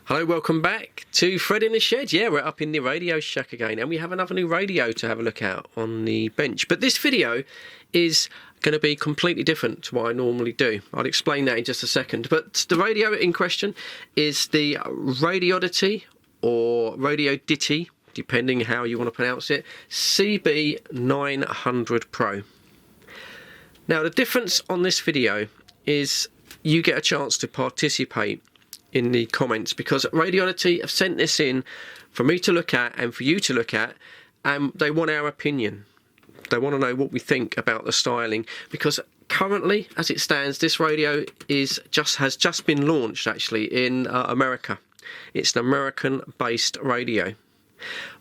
Hello, welcome back to Fred in the Shed. Yeah, we're up in the Radio Shack again, and we have another new radio to have a look at on the bench. But this video is going to be completely different to what I normally do. I'll explain that in just a second. But the radio in question is the RADIODDITY or RADIODDITY, depending how you want to pronounce it, CB-900 Pro. Now, the difference on this video is you get a chance to participate in the comments, because RADIODDITY have sent this in for me to look at and for you to look at, and they want our opinion. They want to know what we think about the styling, because currently, as it stands, this radio has just been launched actually in America. It's an American-based radio,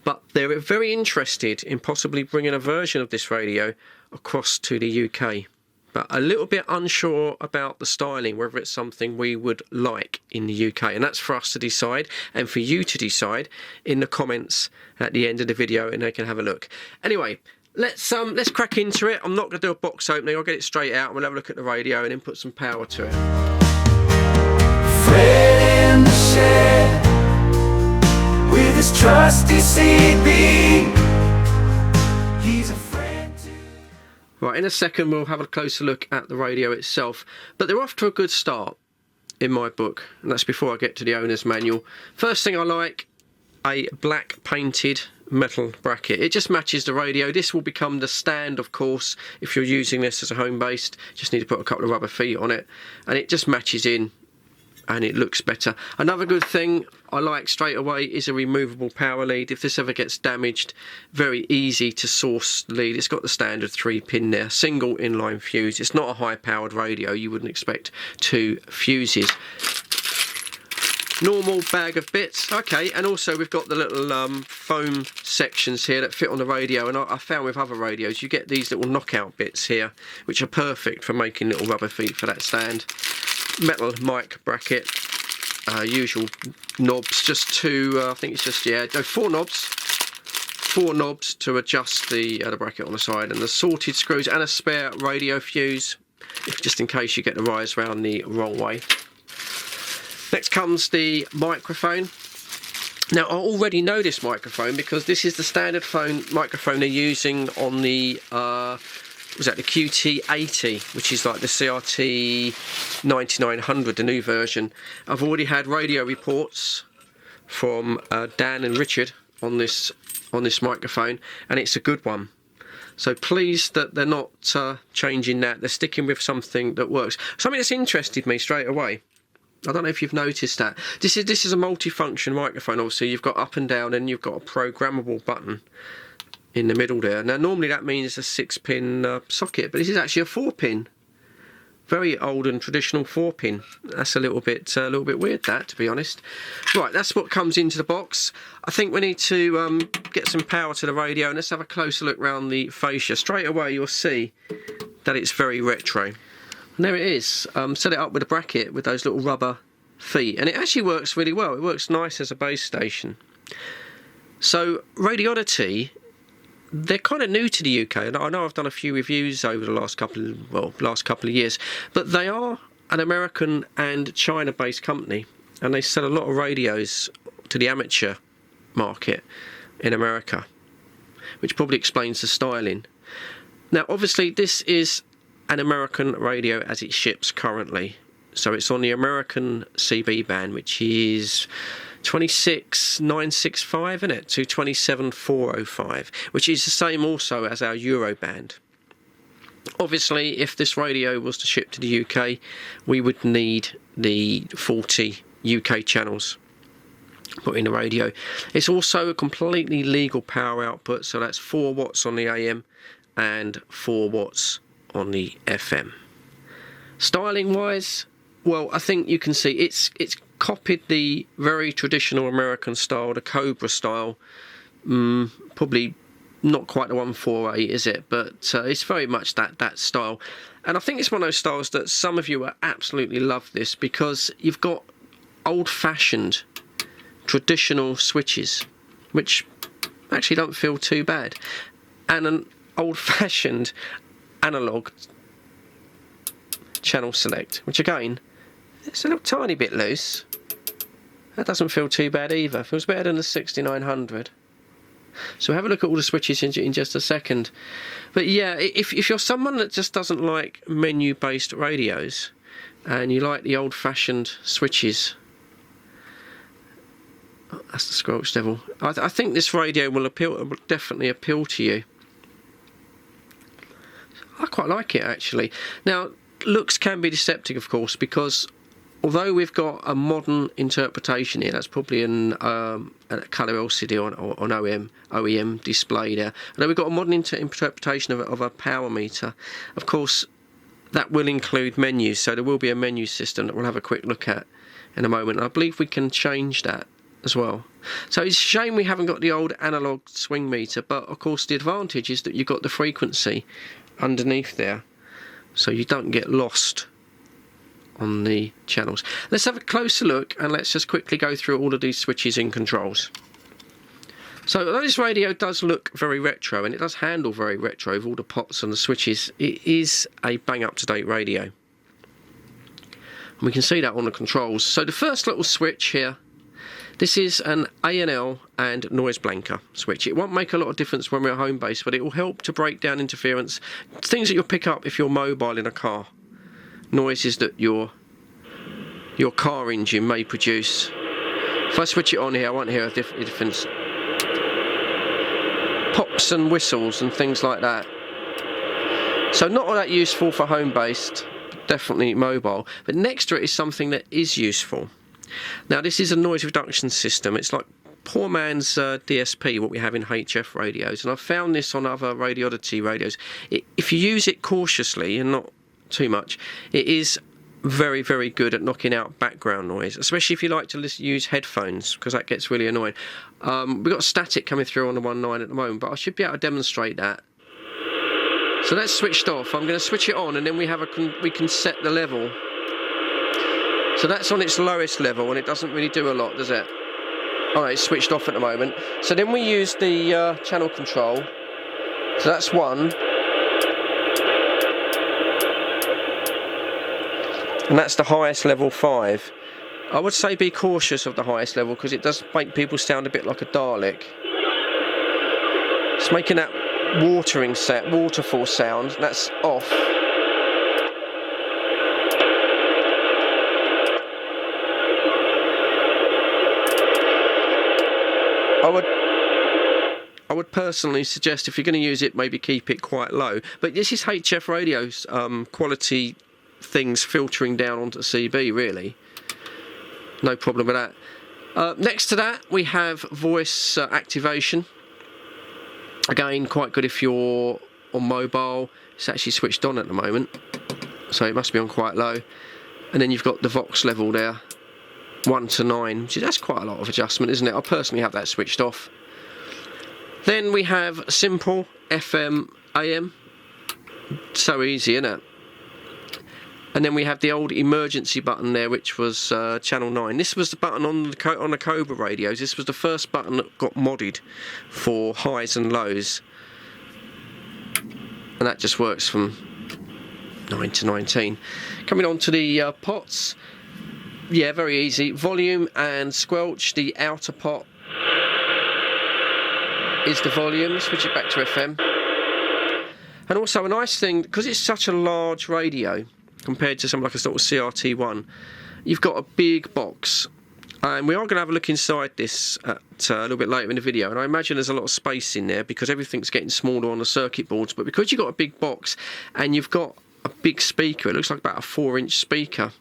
but they're very interested in possibly bringing a version of this radio across to the UK. But a little bit unsure about the styling, whether it's something we would like in the UK. And that's for us to decide, and for you to decide in the comments at the end of the video, and they can have a look. Anyway, let's crack into it. I'm not going to do a box opening. I'll get it straight out and we'll have a look at the radio and then put some power to it. Fred in the shed with his trusty CB. He's a friend to... Right, in a second we'll have a closer look at the radio itself, but they're off to a good start in my book, and that's before I get to the owner's manual. First thing I like, a black painted metal bracket. It just matches the radio. This will become the stand, of course, if you're using this as a home-based. Just need to put a couple of rubber feet on it, and it just matches in and it looks better. Another good thing I like straight away is a removable power lead. If this ever gets damaged, very easy to source the lead. It's got the standard 3-pin there, single inline fuse. It's not a high powered radio. You wouldn't expect 2 fuses. Normal bag of bits. Okay, and also we've got the little foam sections here that fit on the radio, and I found with other radios you get these little knockout bits here which are perfect for making little rubber feet for that stand. Metal mic bracket, usual knobs, just 2, I think it's just, yeah, no, 4 knobs to adjust the bracket on the side, and the sorted screws and a spare radio fuse, just in case you get the wires round the wrong way. Next comes the microphone. Now, I already know this microphone because this is the standard phone microphone they're using on the was that the QT80, which is like the CRT 9900, the new version. I've already had radio reports from Dan and Richard on this microphone, and it's a good one. So pleased that they're not changing that. They're sticking with something that works. Something that's interested me straight away. I don't know if you've noticed that. This is a multi-function microphone. Obviously, you've got up and down, and you've got a programmable button in the middle there. Now, normally that means a 6-pin socket, but this is actually a 4-pin. Very old and traditional 4-pin. That's a little bit weird, that, to be honest. Right, that's what comes into the box. I think we need to get some power to the radio, and let's have a closer look around the fascia. Straight away, you'll see that it's very retro. And there it is. Set it up with a bracket with those little rubber feet, and it actually works really well. It works nice as a base station. So RADIODDITY, they're kind of new to the UK, and I know I've done a few reviews over the last couple of years, but they are an American and China-based company, and they sell a lot of radios to the amateur market in America, which probably explains the styling. Now, obviously, this is an American radio as it ships currently, so it's on the American CB band, which is 26965, isn't it, to 27405, which is the same also as our Euro band. Obviously, if this radio was to ship to the UK, we would need the 40 UK channels put in the radio. It's also a completely legal power output, so that's 4 watts on the AM and 4 watts on the FM. Styling wise, well, I think you can see it's copied the very traditional American style, the Cobra style. Probably not quite the 148, is it? But it's very much that style. And I think it's one of those styles that some of you will absolutely love this, because you've got old-fashioned traditional switches, which actually don't feel too bad, and an old-fashioned analog channel select, which again, it's a little tiny bit loose, That doesn't feel too bad either. Feels better than the 6900. So have a look at all the switches in just a second. But yeah, if you're someone that just doesn't like menu-based radios and you like the old-fashioned switches, oh, that's the squelch level. I think this radio will definitely appeal to you. I quite like it actually. Now, looks can be deceptive, of course, because although we've got a modern interpretation here, that's probably a colour LCD or an OEM display there. Although we've got a modern interpretation of a power meter, of course, that will include menus. So there will be a menu system that we'll have a quick look at in a moment. I believe we can change that as well. So it's a shame we haven't got the old analogue swing meter, but of course the advantage is that you've got the frequency underneath there, so you don't get lost on the channels. Let's have a closer look and let's just quickly go through all of these switches and controls. So although this radio does look very retro and it does handle very retro with all the pots and the switches, it is a bang up to date radio. And we can see that on the controls. So the first little switch here, this is an A&L and noise blanker switch. It won't make a lot of difference when we're home base, but it will help to break down interference, things that you'll pick up if you're mobile in a car. Noises that your car engine may produce. If I switch it on here, I won't hear a difference. Pops and whistles and things like that. So not all that useful for home-based, definitely mobile. But next to it is something that is useful. Now this is a noise reduction system. It's like poor man's DSP, what we have in HF radios. And I've found this on other RADIODDITY radios. If you use it cautiously and not too much, it is very, very good at knocking out background noise, especially if you like to use headphones, because that gets really annoying. We've got static coming through on the 1.9 at the moment, but I should be able to demonstrate that. So that's switched off. I'm going to switch it on, and then we can set the level. So that's on its lowest level, and it doesn't really do a lot, does it? Alright, it's switched off at the moment. So then we use the channel control. So that's 1. And that's the highest level, 5. I would say be cautious of the highest level because it does make people sound a bit like a Dalek. It's making that waterfall sound. That's off. I would personally suggest if you're going to use it, maybe keep it quite low. But this is HF radios quality things filtering down onto CB, really. No problem with that. Next to that we have voice activation. Again, quite good if you're on mobile. It's actually switched on at the moment, so it must be on quite low. And then you've got the Vox level there, 1 to 9. So that's quite a lot of adjustment, isn't it? I personally have that switched off. Then we have simple FM AM. So easy, isn't it? And then we have the old emergency button there, which was channel 9. This was the button on the Cobra radios. This was the first button that got modded for highs and lows. And that just works from 9 to 19. Coming on to the pots. Yeah, very easy. Volume and squelch. The outer pot is the volume. Switch it back to FM. And also a nice thing, because it's such a large radio, compared to something like a sort of CRT1, you've got a big box, and we are going to have a look inside this a little bit later in the video, and I imagine there's a lot of space in there because everything's getting smaller on the circuit boards. But because you've got a big box and you've got a big speaker, it looks like about a 4-inch speaker,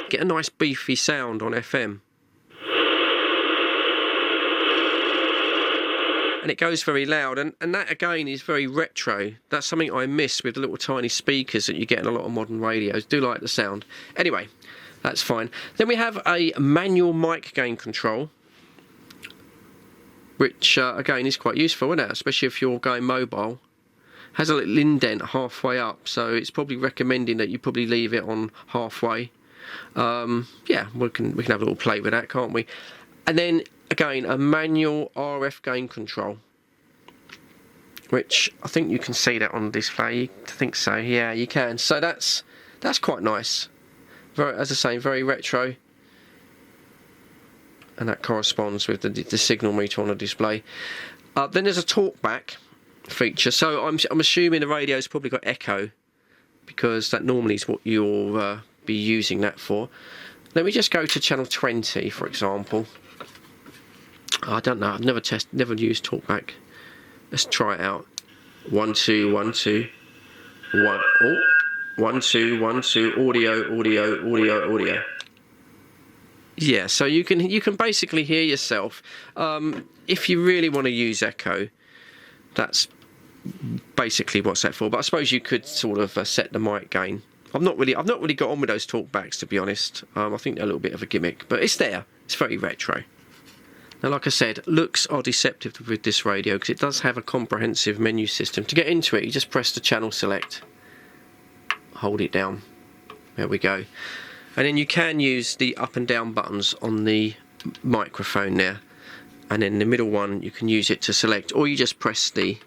get a nice beefy sound on FM. And it goes very loud, and that again is very retro. That's something I miss with the little tiny speakers that you get in a lot of modern radios. Do like the sound. Anyway, that's fine. Then we have a manual mic gain control, which again is quite useful, isn't it? Especially if you're going mobile. Has a little indent halfway up, so it's probably recommending that you probably leave it on halfway. Yeah, we can have a little play with that, can't we? And then again, a manual RF gain control, which I think you can see that on the display. I think so. Yeah, you can. So that's quite nice. Very, as I say, very retro. and that corresponds with the signal meter on the display. Then there's a talkback feature, so I'm assuming the radio's probably got echo, because that normally is what you'll be using that for. Let me just go to channel 20, for example. I don't know, I've never used talkback. Let's try it out. 1 2 1 2 1. Oh, 1 2 1 2. Audio. Yeah, so you can basically hear yourself. If you really want to use echo, that's basically what's that for. But I suppose you could sort of set the mic gain. I've not really got on with those talkbacks, to be honest. I think they're a little bit of a gimmick, but it's there. It's very retro. Now, like I said, looks are deceptive with this radio because it does have a comprehensive menu system. To get into it, you just press the channel select, hold it down. There we go. And then you can use the up and down buttons on the microphone there. And then the middle one, you can use it to select, or you just press the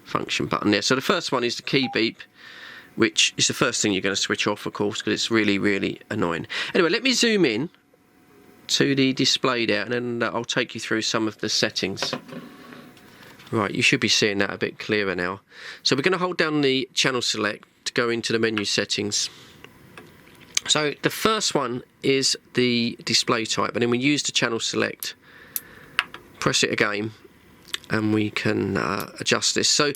function button there. So the first one is the key beep, which is the first thing you're going to switch off, of course, because it's really, really annoying. Anyway, let me zoom in to the display there, and then I'll take you through some of the settings. Right, you should be seeing that a bit clearer now. So we're going to hold down the channel select to go into the menu settings. So the first one is the display type, and then we use the channel select, press it again, and we can adjust this. So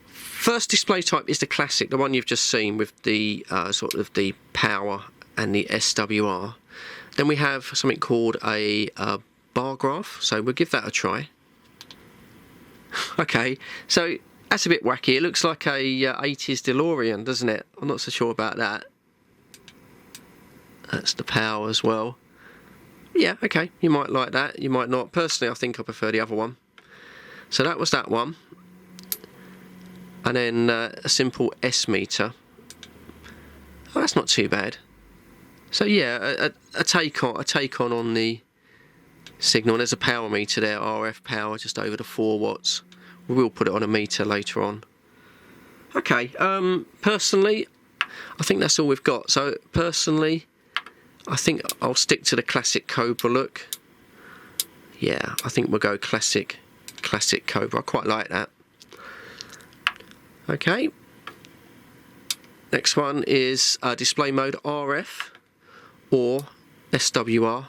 first display type is the classic, the one you've just seen with the sort of the power and the SWR. Then we have something called a bar graph, so we'll give that a try. Okay, so that's a bit wacky. It looks like a 80s DeLorean, doesn't it? I'm not so sure about that. That's the power as well. Yeah, okay, you might like that, you might not. Personally, I think I prefer the other one. So that was that one. And then a simple S meter. Oh, that's not too bad. So yeah, a take on the signal. There's a power meter there, RF power, just over the 4 watts. We will put it on a meter later on. Okay, personally, I think that's all we've got. So personally, I think I'll stick to the classic Cobra look. Yeah, I think we'll go classic Cobra. I quite like that. Okay. Next one is display mode RF or SWR.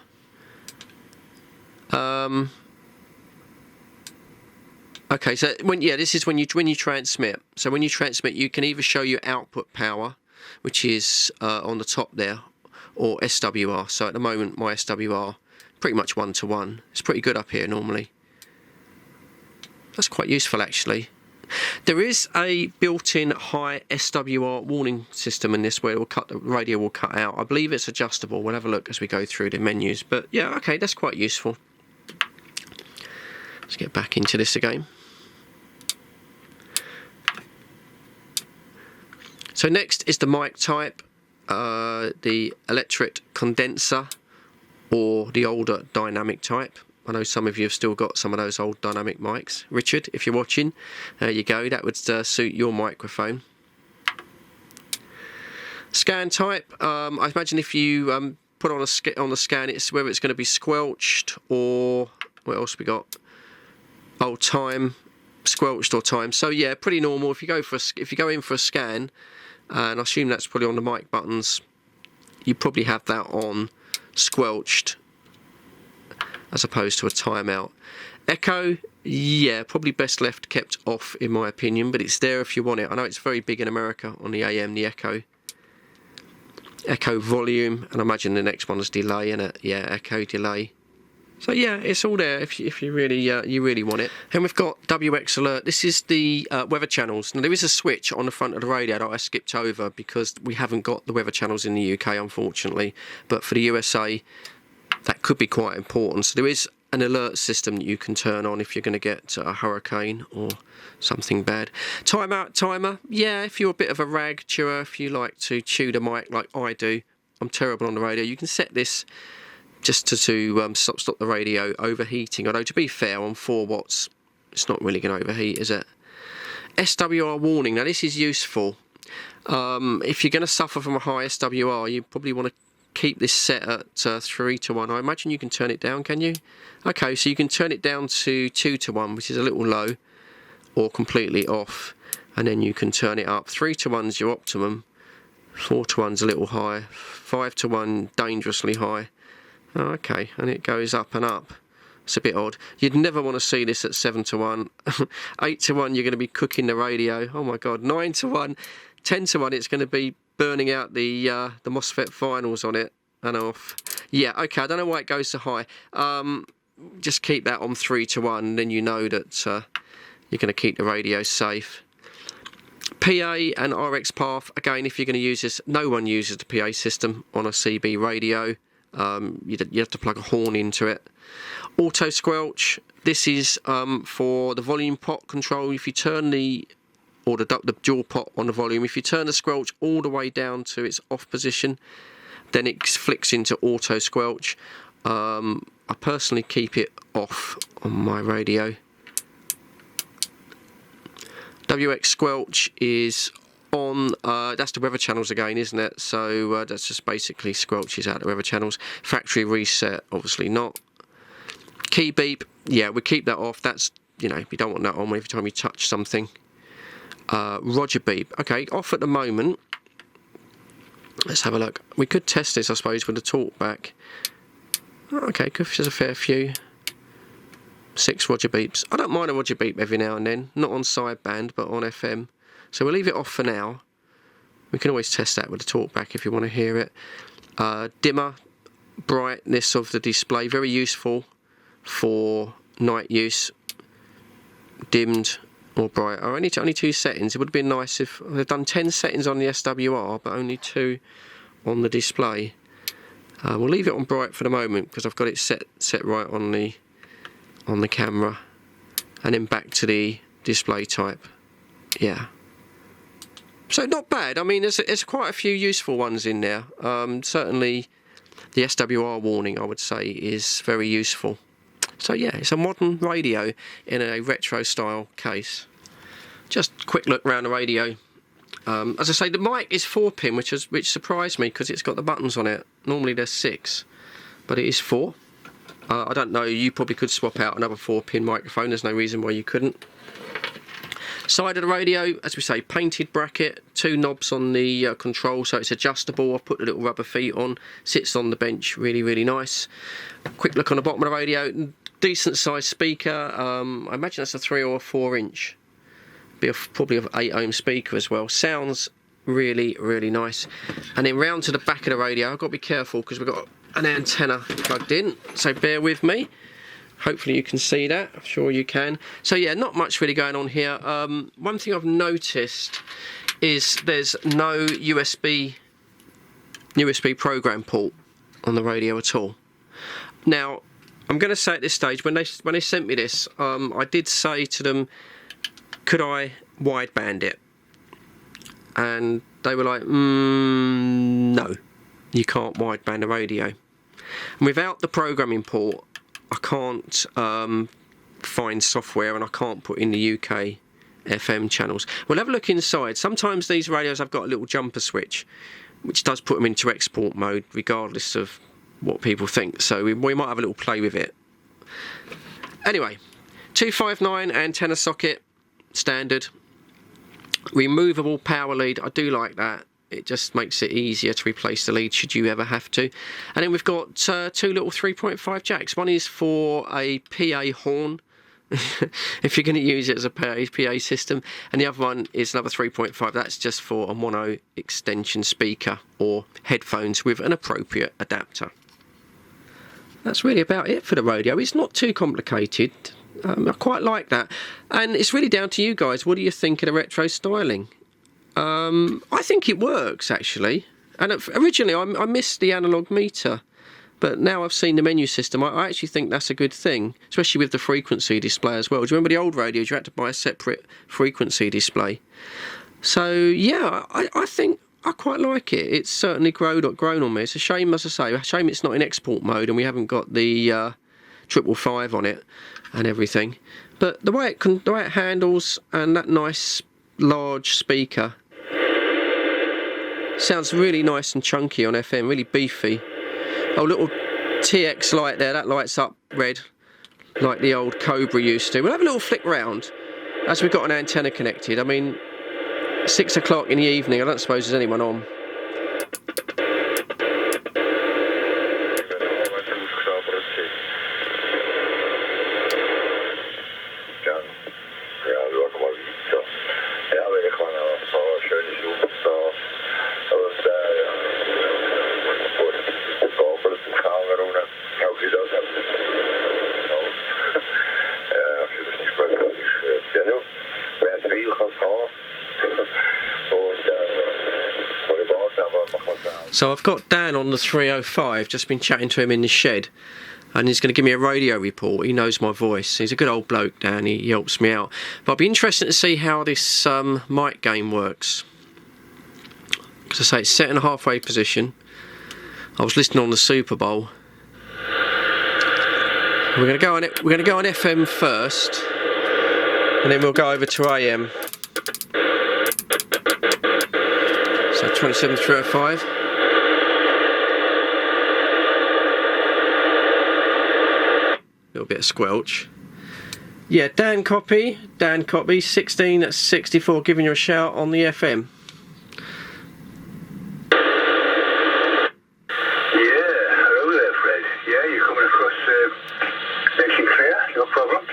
Okay, so this is when you transmit. So when you transmit, you can either show your output power, which is on the top there, or SWR. So at the moment, my SWR pretty much 1-to-1. It's pretty good up here normally. That's quite useful actually. There is a built-in high SWR warning system in this where the radio will cut out. I believe it's adjustable. We'll have a look as we go through the menus. But yeah, okay, that's quite useful. Let's get back into this again. So next is the mic type, the electret condenser or the older dynamic type. I know some of you have still got some of those old dynamic mics. Richard, if you're watching, there you go. That would suit your microphone. Scan type. I imagine if you put on the scan, it's whether it's going to be squelched or what else we got? Oh, time, squelched or time. So yeah, pretty normal. If you go in for a scan, and I assume that's probably on the mic buttons, you probably have that on squelched, as opposed to a timeout. Echo, yeah, probably best left kept off in my opinion, but it's there if you want it. I know it's very big in America on the AM, the echo. Echo volume, and I imagine the next one's delay, innit? Yeah, echo delay. So yeah, it's all there if you really want it. And we've got WX alert. This is the weather channels. Now there is a switch on the front of the radio that I skipped over because we haven't got the weather channels in the UK, unfortunately. But for the USA, that could be quite important. So there is an alert system that you can turn on if you're going to get a hurricane or something bad. Timeout timer. Yeah, if you're a bit of a rag chewer, if you like to chew the mic like I do, I'm terrible on the radio. You can set this just to stop the radio overheating. Although to be fair, on 4 watts, it's not really going to overheat, is it? SWR warning. Now this is useful. If you're going to suffer from a high SWR, you probably want to keep this set at 3:1. I imagine you can turn it down, can you? Okay, so you can turn it down to 2:1, which is a little low, or completely off, and then you can turn it up. 3:1 is your optimum, 4:1's a little high, 5:1 dangerously high. Oh, okay, and it goes up and up. It's a bit odd. You'd never want to see this at 7:1. 8:1, you're going to be cooking the radio. Oh my God, 9:1, 10:1, it's going to be burning out the MOSFET finals on it and off. Yeah, okay, I don't know why it goes so high. Just keep that on 3:1, and then you know that you're going to keep the radio safe. PA and RX path, again, if you're going to use this, no one uses the PA system on a CB radio. You have to plug a horn into it. Auto squelch, this is for the volume pot control. If you turn the dual pot on the volume, if you turn the squelch all the way down to its off position, then it flicks into auto squelch. I personally keep it off on my radio. WX squelch is on, that's the weather channels again, isn't it? So that's just basically squelches out the weather channels. Factory reset, obviously not. Key beep, yeah, we keep that off. That's, you know, you don't want that on every time you touch something. Roger beep, okay, off at the moment. Let's have a look. We could test this, I suppose, with the talkback. Okay, there's a fair few. 6 Roger beeps. I don't mind a Roger beep every now and then, not on sideband, but on FM. So we'll leave it off for now. We can always test that with the talkback if you want to hear it. Dimmer, brightness of the display, very useful for night use. Dimmed or bright. Only 2 settings. It would have been nice if they've done 10 settings on the SWR, but only 2 on the display. We'll leave it on bright for the moment because I've got it set right on the camera, and then back to the display type. Yeah. So not bad. I mean, there's quite a few useful ones in there. Certainly, the SWR warning, I would say, is very useful. So yeah, it's a modern radio in a retro style case. Just a quick look around the radio. As I say, the mic is 4-pin, which surprised me because it's got the buttons on it. Normally there's 6, but it is 4. I don't know, you probably could swap out another 4-pin microphone. There's no reason why you couldn't. Side of the radio, as we say, painted bracket, 2 knobs on the control, so it's adjustable. I've put the little rubber feet on, sits on the bench, really, really nice. Quick look on the bottom of the radio, decent sized speaker. I imagine that's a 3 or a 4 inch. Probably an 8 ohm speaker as well. Sounds really, really nice. And then round to the back of the radio, I've got to be careful because we've got an antenna plugged in, so bear with me. Hopefully you can see that. I'm sure you can. So yeah, not much really going on here. One thing I've noticed is there's no USB program port on the radio at all. Now, I'm going to say at this stage, when they sent me this, I did say to them, could I wideband it? And they were like, no, you can't wideband a radio. And without the programming port, I can't find software, and I can't put in the UK FM channels. We'll have a look inside. Sometimes these radios have got a little jumper switch, which does put them into export mode, regardless of what people think. So we might have a little play with it. Anyway, 259 antenna socket, standard. Removable power lead, I do like that. It just makes it easier to replace the lead should you ever have to. And then we've got 2 little 3.5 jacks. One is for a PA horn, if you're going to use it as a PA system, and the other one is another 3.5. That's just for a mono extension speaker or headphones with an appropriate adapter. That's really about it for the radio. It's not too complicated. I quite like that, and it's really down to you guys. What do you think of the retro styling? I think it works actually, and originally I missed the analog meter, but now I've seen the menu system. I actually think that's a good thing, especially with the frequency display as well. Do you remember the old radios? You had to buy a separate frequency display. So yeah, I think I quite like it. It's certainly grown on me. It's a shame, as I say, a shame it's not in export mode and we haven't got the 555 on it and everything. But the way it handles, and that nice large speaker, sounds really nice and chunky on FM, really beefy. Oh, little TX light there, that lights up red like the old Cobra used to. We'll have a little flick round as we've got an antenna connected. I mean, 6 o'clock in the evening, I don't suppose there's anyone on. So I've got Dan on the 305, just been chatting to him in the shed, and he's going to give me a radio report. He knows my voice. He's a good old bloke, Dan. He helps me out. But I'll be interested to see how this mic gain works. As I say, it's set in a halfway position. I was listening on the Super Bowl. We're going to go on it. We're going to go on FM first, and then we'll go over to AM. So 27305. Little bit of squelch. Yeah, Dan copy, 1664, giving you a shout on the FM. Yeah, hello there, Fred. Yeah, you're coming across nice and clear, no problem.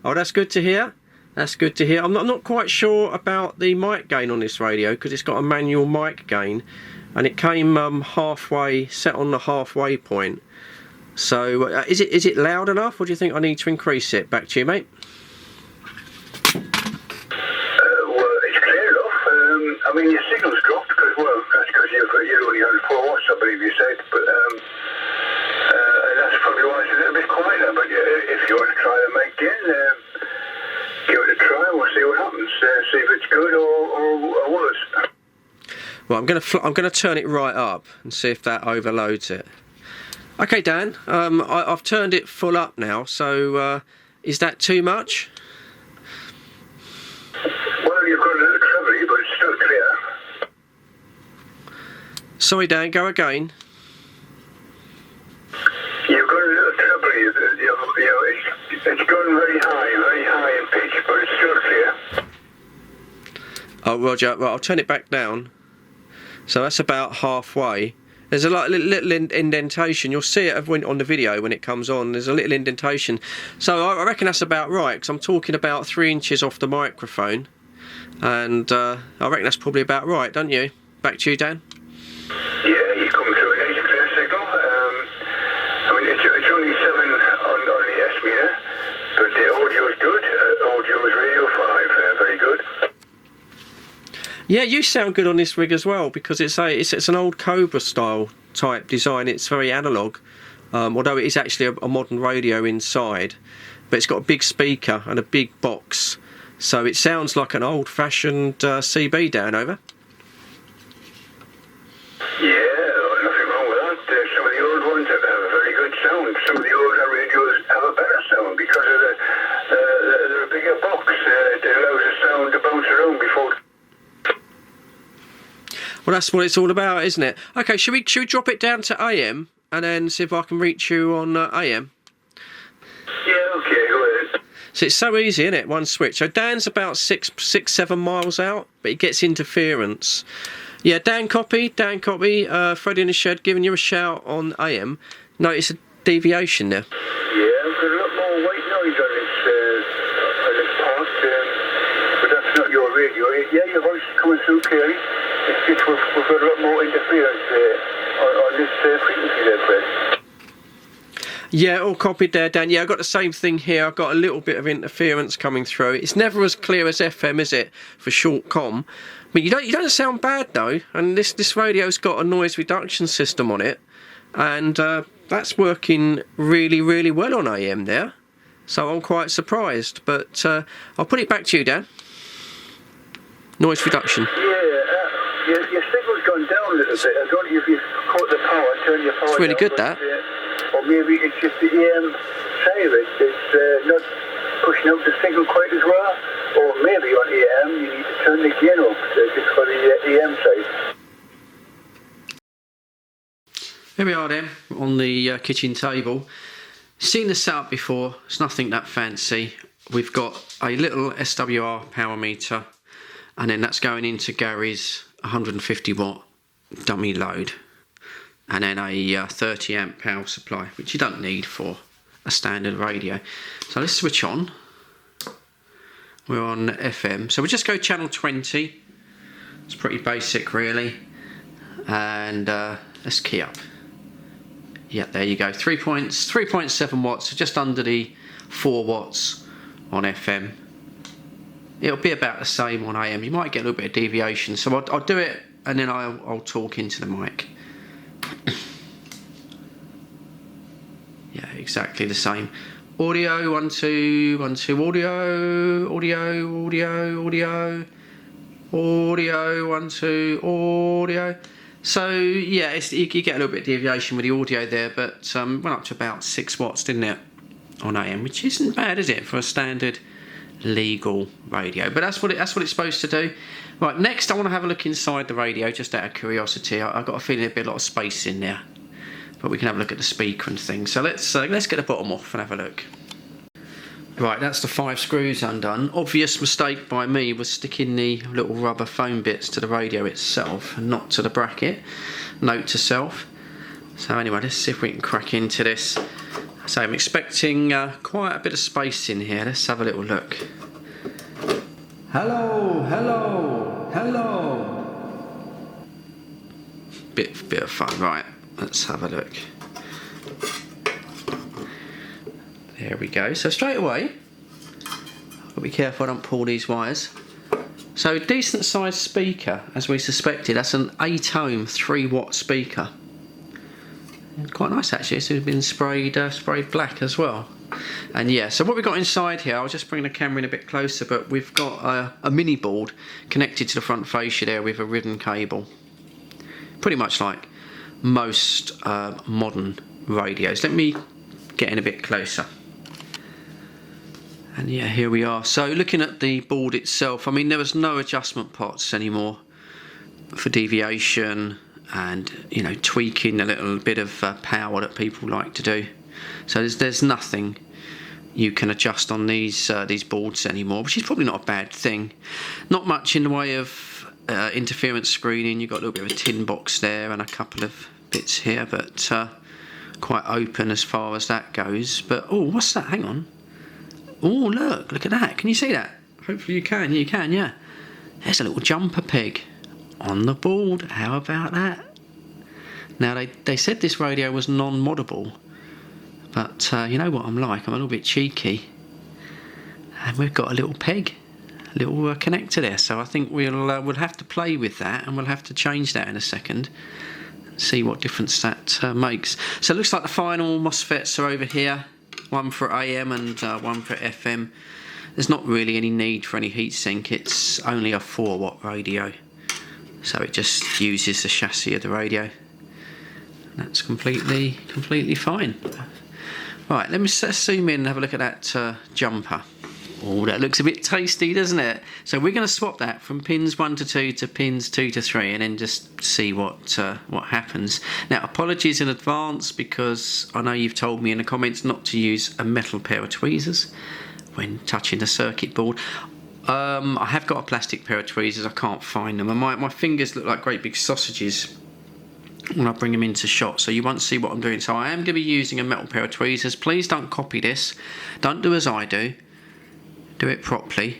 Oh, that's good to hear. That's good to hear. I'm not quite sure about the mic gain on this radio because it's got a manual mic gain, and it came halfway, set on the halfway point. So, is it loud enough, or do you think I need to increase it? Back to you, mate. Well, it's clear enough. I mean, your signal's dropped because, well, that's because you're only on 4 watts, I believe you said. But that's probably why it's a little bit quieter. But if you want to try the mic again, give it a try. We'll see what happens. See if it's good or worse. Well, I'm gonna turn it right up and see if that overloads it. Okay, Dan, I've turned it full up now, so is that too much? Well, you've got a little treble, but it's still clear. Sorry, Dan, go again. You've got a little treble, it's gone very high in pitch, but it's still clear. Oh, Roger, well, I'll turn it back down. So that's about halfway. There's a little indentation. You'll see it on the video when it comes on. There's a little indentation. So I reckon that's about right, because I'm talking about 3 inches off the microphone. And I reckon that's probably about right, don't you? Back to you, Dan. Yeah, you come through a nice clear signal. I mean, it's only 7 on the S meter, but the audio is good. Audio is radio 5, very good. Yeah, you sound good on this rig as well, because it's an old Cobra style type design. It's very analog, although it is actually a modern radio inside, but it's got a big speaker and a big box, so it sounds like an old-fashioned CB down over. Yeah, nothing wrong with that. Some of the old ones have a very good sound. Some of the older radios have a better sound because of the bigger box. It allows the sound to bounce around before. Well, that's what it's all about, isn't it? Okay, should we drop it down to AM and then see if I can reach you on AM? Yeah, okay, go ahead. So it's so easy, isn't it? One switch. So Dan's about 7 miles out, but he gets interference. Yeah, Dan copy. Fred in the shed giving you a shout on AM. Notice a deviation there. Yeah, I've got a lot more white noise on this part, but that's not your radio. Yeah, your voice is coming through clearly. It's just we've got a lot more interference on this frequency there, Fred. Yeah, all copied there, Dan. Yeah, I've got the same thing here. I've got a little bit of interference coming through. It's never as clear as FM, is it, for short comm? But you don't sound bad though. And this radio's got a noise reduction system on it, and that's working really, really well on AM there. So I'm quite surprised. But I'll put it back to you, Dan. Noise reduction. Yeah, your signal's gone down a little bit. I don't know if you've caught the power, turn your power It's really down, good, that. Or maybe it's just the AM side of it. It's not pushing out the signal quite as well. Or maybe on AM you need to turn the gain up just for the AM side. Here we are then, on the kitchen table. Seen the setup before, it's nothing that fancy. We've got a little SWR power meter, and then that's going into Gary's 150 watt dummy load, and then a 30 amp power supply, which you don't need for a standard radio. So let's switch on. We're on FM, so we'll just go channel 20. It's pretty basic really, and let's key up. Yeah, there you go, 3.7 watts, so just under the 4 watts on FM. It'll be about the same on AM. You might get a little bit of deviation, so I'll do it and then I'll talk into the mic. Yeah, exactly the same. Audio, 1 2 1 2, audio, 1 2, audio. So yeah, you get a little bit of deviation with the audio there, but went up to about 6 watts, didn't it, on AM, which isn't bad, is it, for a standard legal radio? But that's what it's supposed to do. Right, next I want to have a look inside the radio, just out of curiosity. I've got a feeling there'll be a lot of space in there, but we can have a look at the speaker and things. So let's get the bottom off and have a look. Right, that's the 5 screws undone. Obvious mistake by me was sticking the little rubber foam bits to the radio itself and not to the bracket. Note to self. So anyway, let's see if we can crack into this. So I'm expecting quite a bit of space in here. Let's have a little look. Hello, hello, hello. Bit of fun. Right, let's have a look. There we go. So straight away, I've got to be careful I don't pull these wires. So decent sized speaker, as we suspected. That's an 8-ohm 3 watt speaker. And quite nice actually. It's been sprayed black as well. And yeah, so what we've got inside here, I'll just bring the camera in a bit closer, but we've got a mini board connected to the front fascia there with a ribbon cable. Pretty much like most modern radios. Let me get in a bit closer. And yeah, here we are. So looking at the board itself, I mean, there was no adjustment pots anymore for deviation and, you know, tweaking a little bit of power that people like to do. So there's nothing you can adjust on these boards anymore, which is probably not a bad thing. Not much in the way of interference screening. You've got a little bit of a tin box there and a couple of bits here, but quite open as far as that goes. But oh, what's that? Hang on. Oh, look at that. Can you see that? Hopefully you can. You can, yeah. There's a little jumper peg on the board. How about that? Now, they said this radio was non-moddable, but you know what I'm like. I'm a little bit cheeky. And we've got a little peg, a little connector there. So I think we'll have to play with that, and we'll have to change that in a second. See what difference that makes. So it looks like the final MOSFETs are over here. One for AM and one for FM. There's not really any need for any heatsink. It's only a 4 watt radio, so it just uses the chassis of the radio. That's completely fine. Right, let me zoom in and have a look at that jumper. Oh, that looks a bit tasty, doesn't it? So we're going to swap that from pins 1 to 2 to pins 2 to 3, and then just see what happens. Now, apologies in advance, because I know you've told me in the comments not to use a metal pair of tweezers when touching the circuit board. I have got a plastic pair of tweezers. I can't find them, and my fingers look like great big sausages when I bring them into shot, so you won't see what I'm doing. So I am going to be using a metal pair of tweezers. Please don't copy this. Don't do as I do. Do it properly.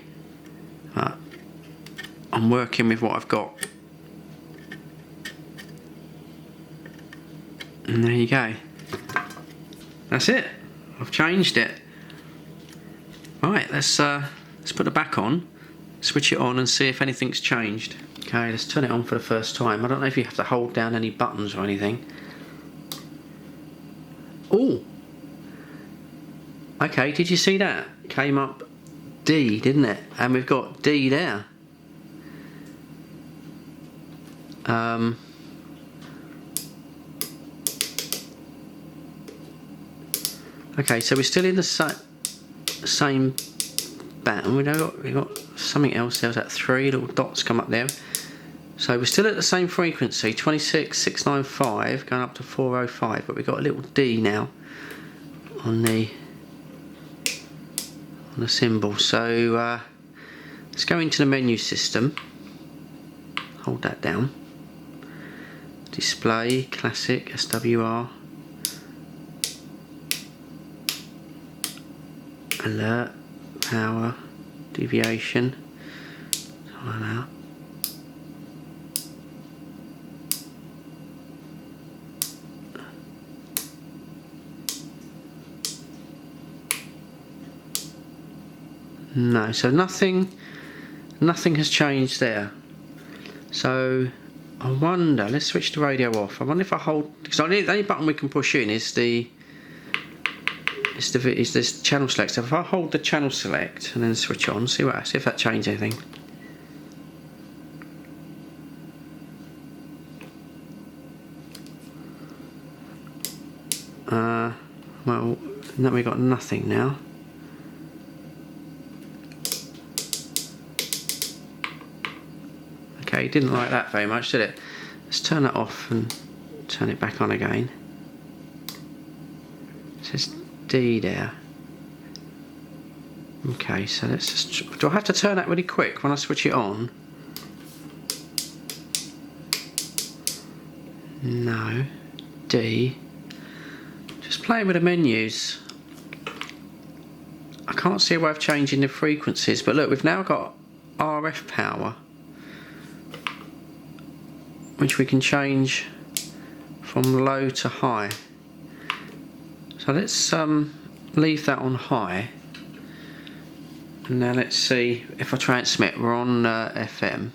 I'm working with what I've got. And there you go. That's it. I've changed it. Right, let's put the back on, switch it on and see if anything's changed. Okay, let's turn it on for the first time. I don't know if you have to hold down any buttons or anything. Oh! Okay, did you see that? It came up D, didn't it? And we've got D there. Okay, so we're still in the same band. We've got something else. There was that 3 little dots come up there. So we're still at the same frequency, 26695 going up to 405, but we've got a little D now on the symbol. So let's go into the menu system. Hold that down. Display, classic, SWR. Alert, power, deviation. Time out. No, so nothing has changed there. So I wonder, let's switch the radio off. I wonder if I hold, because the only button we can push in is this channel select. So if I hold the channel select and then switch on, see if that changes anything. Well, no, we got nothing now. Okay, didn't like that very much, did it? Let's turn that off and turn it back on again. It says D there. Okay, so let's just... Do I have to turn that really quick when I switch it on? No. D. Just playing with the menus. I can't see a way of changing the frequencies, but look, we've now got RF power, which we can change from low to high. So let's leave that on high, and now let's see if I transmit. We're on FM.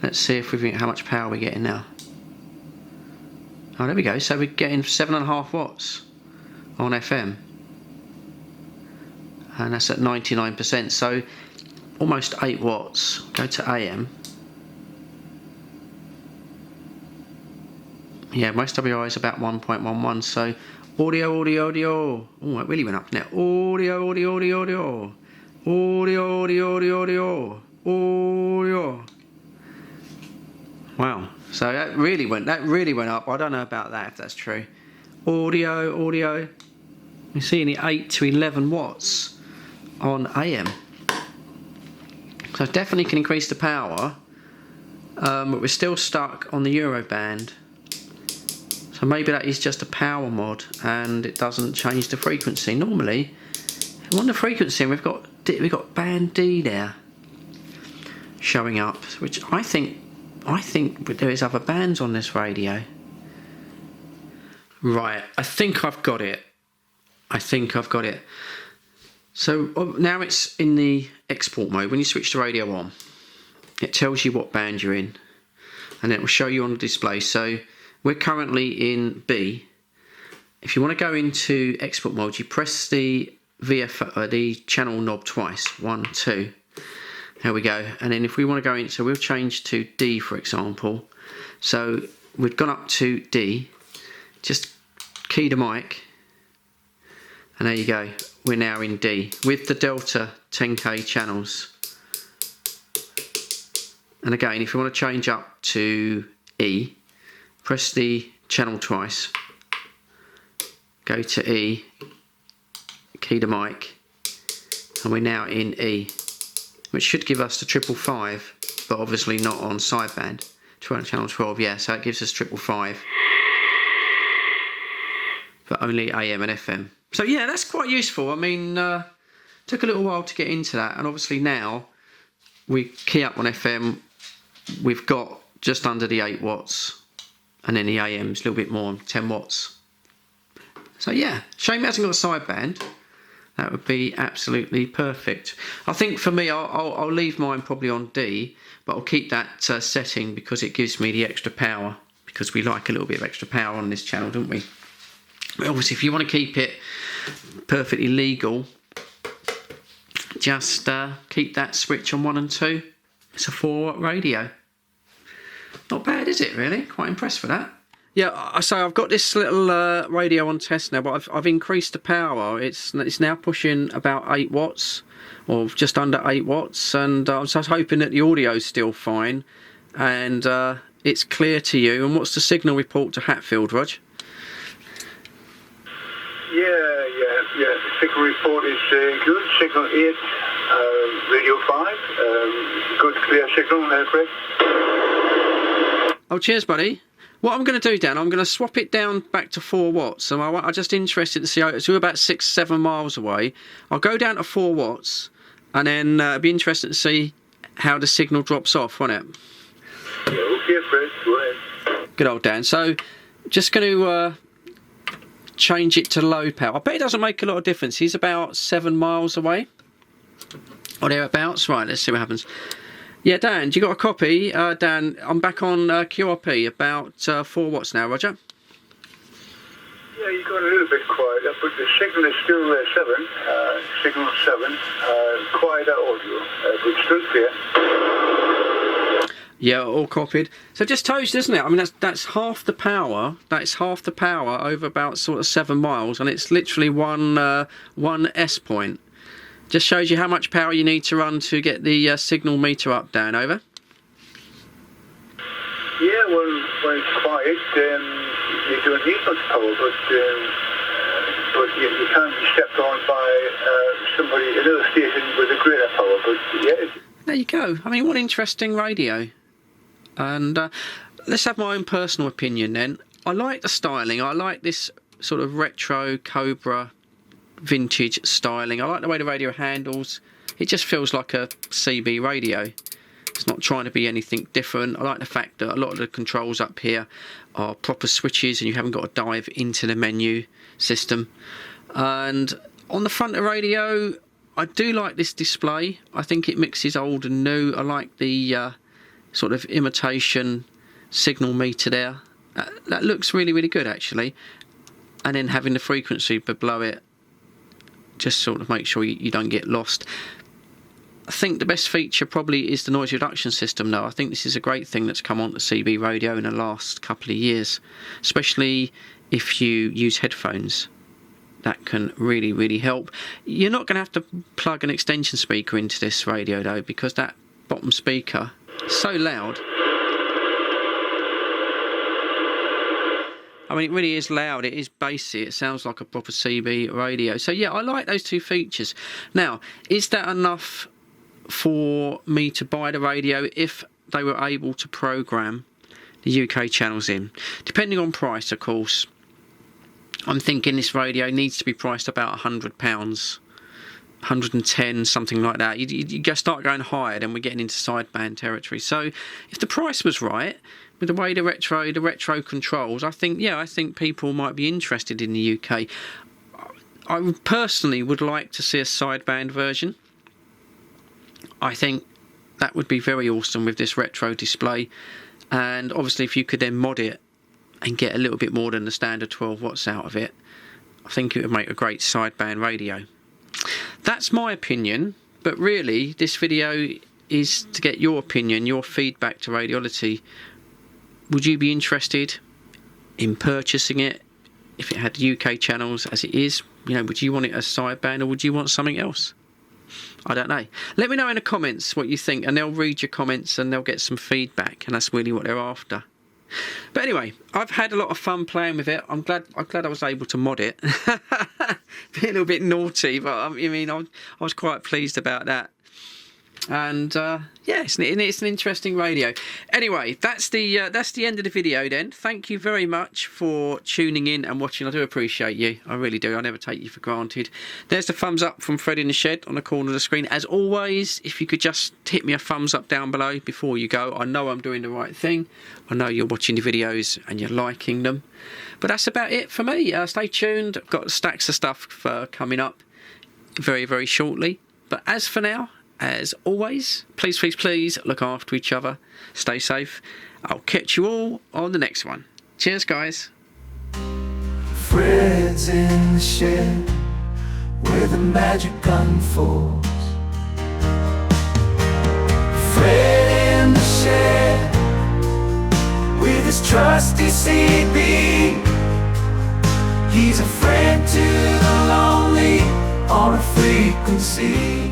Let's see if how much power we're getting now. Oh, there we go. So we're getting 7.5 watts on FM, and that's at 99%. So almost 8 watts. Go to AM. Yeah, most WI is about 1.11, so audio. Oh, it really went up now. Audio. Wow, so that really went up. I don't know about that, if that's true. Audio. You see only 8 to 11 watts on AM. So definitely can increase the power, but we're still stuck on the Euro band. So maybe that is just a power mod and it doesn't change the frequency. Normally, on the frequency, we've got band D there showing up, which I think there is other bands on this radio. Right, I think I've got it. So now it's in the export mode. When you switch the radio on, it tells you what band you're in, and it will show you on the display. So we're currently in B. If you want to go into export mode, you press the the channel knob twice. 1, 2. There we go. And then if we want to go in, so we'll change to D, for example. So we've gone up to D. Just key the mic, and there you go. We're now in D with the Delta 10K channels. And again, if you want to change up to E, press the channel twice, go to E, key the mic, and we're now in E, which should give us the 555, but obviously not on sideband. Channel 12, yeah, so it gives us 555, but only AM and FM. So yeah, that's quite useful. I mean, took a little while to get into that, and obviously now we key up on FM, we've got just under the 8 watts, and then the AM's a little bit more, 10 watts. So yeah, shame it hasn't got a sideband. That would be absolutely perfect. I think for me, I'll leave mine probably on D, but I'll keep that setting because it gives me the extra power, because we like a little bit of extra power on this channel, don't we? But obviously, if you want to keep it perfectly legal, just keep that switch on 1 and 2. It's a 4-watt radio. Not bad, is it, really? Quite impressed with that. Yeah, I say I've got this little radio on test now, but I've increased the power. It's now pushing about 8 watts, or just under 8 watts, and I'm just hoping that the audio's still fine, and it's clear to you. And what's the signal report to Hatfield, Rog? Yeah. The signal report is good. Signal 8, radio 5. Good clear signal, Fred. Oh, cheers, buddy. What I'm going to do, Dan, I'm going to swap it down back to 4 watts. So I'm just interested to see how we're about 6-7 miles away. I'll go down to 4 watts, and then it'll be interesting to see how the signal drops off, won't it? Yeah, okay, Fred. Go ahead. Good old Dan. So, just going to change it to low power. I bet it doesn't make a lot of difference. He's about 7 miles away, or thereabouts. Right, let's see what happens. Yeah, Dan, you got a copy? Dan, I'm back on QRP, about 4 watts now, Roger. Yeah, you got a little bit quieter, but the signal is still 7. Signal 7. Quieter audio, but still clear. Yeah, all copied. So just toast, isn't it? I mean, that's half the power. That's half the power over about sort of 7 miles, and it's literally one S point. Just shows you how much power you need to run to get the signal meter up, Dan. Over. Yeah, well, when it's quiet, you don't need much power, but you can be stepped on by another station with a greater power. But yeah. There you go. I mean, what interesting radio. And let's have my own personal opinion then. I like the styling. I like this sort of retro Cobra vintage styling. I like the way the radio handles. It just feels like a CB radio. It's not trying to be anything different. I like the fact that a lot of the controls up here are proper switches and you haven't got to dive into the menu system. And on the front of the radio, I do like this display. I think it mixes old and new. I like the sort of imitation signal meter there. That looks really, really good actually. And then having the frequency below it just sort of make sure you don't get lost. I think the best feature probably is the noise reduction system though. I think this is a great thing that's come on to CB radio in the last couple of years, especially if you use headphones. That can really, really help. You're not going to have to plug an extension speaker into this radio though, because that bottom speaker is so loud. I mean, it really is loud. It is bassy. It sounds like a proper CB radio. So yeah, I like those two features. Now, is that enough for me to buy the radio if they were able to program the UK channels in? Depending on price, of course. I'm thinking this radio needs to be priced about £100, 110, something like that. You start going higher, then we're getting into sideband territory. So if the price was right, with the way the retro controls, I think people might be interested in the UK. I personally would like to see a sideband version. I think that would be very awesome with this retro display. And obviously if you could then mod it and get a little bit more than the standard 12 watts out of it, I think it would make a great sideband radio. That's my opinion, but really this video is to get your opinion, your feedback to Radioddity. Would you be interested in purchasing it if it had UK channels as it is? You know, would you want it as sideband or would you want something else? I don't know. Let me know in the comments what you think, and they'll read your comments and they'll get some feedback, and that's really what they're after. But anyway, I've had a lot of fun playing with it. I'm glad I was able to mod it. Be a little bit naughty, but I mean, I was quite pleased about that. And yeah, it's an interesting radio. Anyway, that's the end of the video then. Thank you very much for tuning in and watching. I do appreciate you. I really do. I never take you for granted. There's the thumbs up from Fred in the Shed on the corner of the screen. As always, if you could just hit me a thumbs up down below before you go. I know I'm doing the right thing. I know you're watching the videos and you're liking them. But that's about it for me. Stay tuned. I've got stacks of stuff coming up very, very shortly. But as for now, as always, please, please, please look after each other. Stay safe. I'll catch you all on the next one. Cheers, guys. Fred's in the shed where the magic unfolds. Fred in the shed with his trusty CB. He's a friend to the lonely on a frequency.